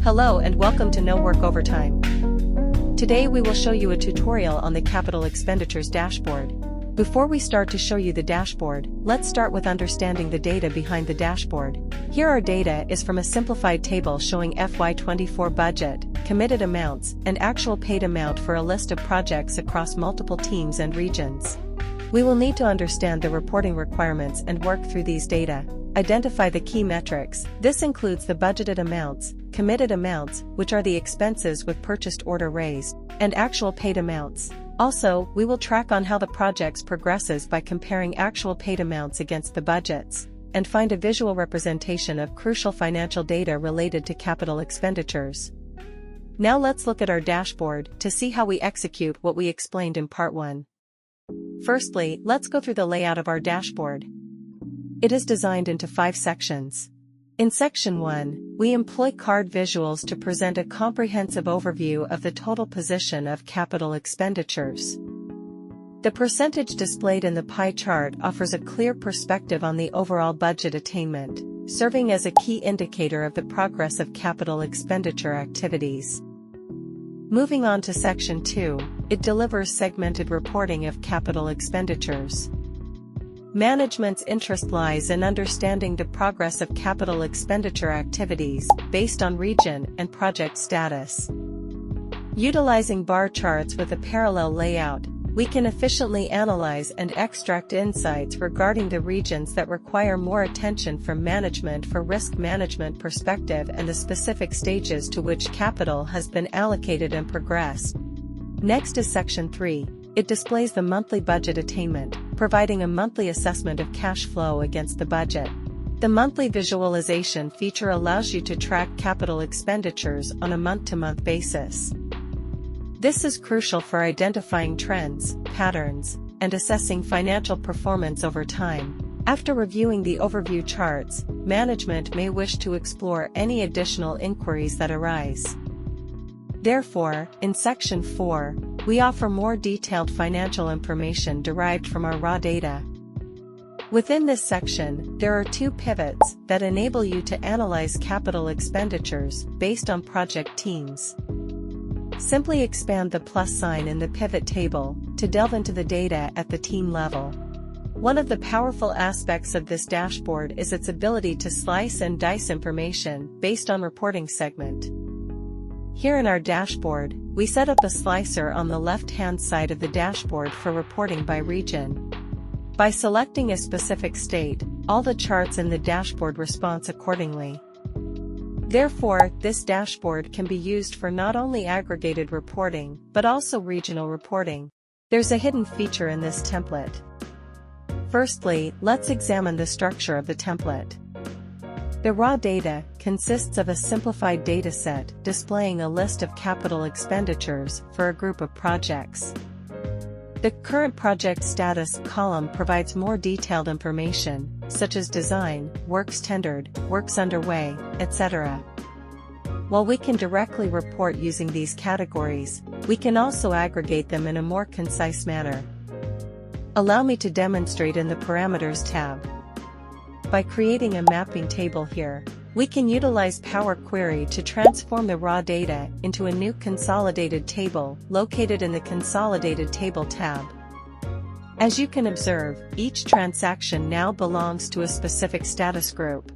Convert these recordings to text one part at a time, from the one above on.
Hello and welcome to No Work Overtime. Today we will show you a tutorial on the capital expenditures dashboard. Before we start to show you the dashboard, let's start with understanding the data behind the dashboard. Here our data is from a simplified table showing FY24 budget, committed amounts, and actual paid amount for a list of projects across multiple teams and regions. We will need to understand the reporting requirements and work through these data. Identify the key metrics. This includes the budgeted amounts, committed amounts, which are the expenses with purchased order raised, and actual paid amounts. Also, we will track on how the projects progresses by comparing actual paid amounts against the budgets, and find a visual representation of crucial financial data related to capital expenditures. Now let's look at our dashboard to see how we execute what we explained in part 1. Firstly, let's go through the layout of our dashboard. It is designed into 5 sections. In Section 1, we employ card visuals to present a comprehensive overview of the total position of capital expenditures. The percentage displayed in the pie chart offers a clear perspective on the overall budget attainment, serving as a key indicator of the progress of capital expenditure activities. Moving on to Section 2, it delivers segmented reporting of capital expenditures. Management's interest lies in understanding the progress of capital expenditure activities based on region and project status. Utilizing bar charts with a parallel layout, we can efficiently analyze and extract insights regarding the regions that require more attention from management for risk management perspective and the specific stages to which capital has been allocated and progressed. Next is Section 3. It displays the monthly budget attainment, providing a monthly assessment of cash flow against the budget. The monthly visualization feature allows you to track capital expenditures on a month-to-month basis. This is crucial for identifying trends, patterns, and assessing financial performance over time. After reviewing the overview charts, management may wish to explore any additional inquiries that arise. Therefore, in Section 4, we offer more detailed financial information derived from our raw data. Within this section, there are 2 pivots that enable you to analyze capital expenditures based on project teams. Simply expand the plus sign in the pivot table to delve into the data at the team level. One of the powerful aspects of this dashboard is its ability to slice and dice information based on reporting segment. Here in our dashboard, we set up a slicer on the left-hand side of the dashboard for reporting by region. By selecting a specific state, all the charts in the dashboard respond accordingly. Therefore, this dashboard can be used for not only aggregated reporting, but also regional reporting. There's a hidden feature in this template. Firstly, let's examine the structure of the template. The raw data consists of a simplified dataset displaying a list of capital expenditures for a group of projects. The current project status column provides more detailed information, such as design, works tendered, works underway, etc. While we can directly report using these categories, we can also aggregate them in a more concise manner. Allow me to demonstrate in the Parameters tab. By creating a mapping table here, we can utilize Power Query to transform the raw data into a new consolidated table located in the Consolidated Table tab. As you can observe, each transaction now belongs to a specific status group.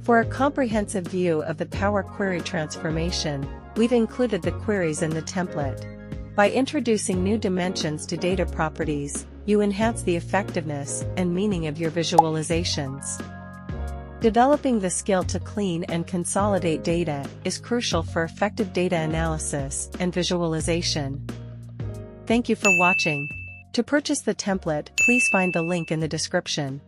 For a comprehensive view of the Power Query transformation, we've included the queries in the template. By introducing new dimensions to data properties, you enhance the effectiveness and meaning of your visualizations. Developing the skill to clean and consolidate data is crucial for effective data analysis and visualization. Thank you for watching. To purchase the template, please find the link in the description.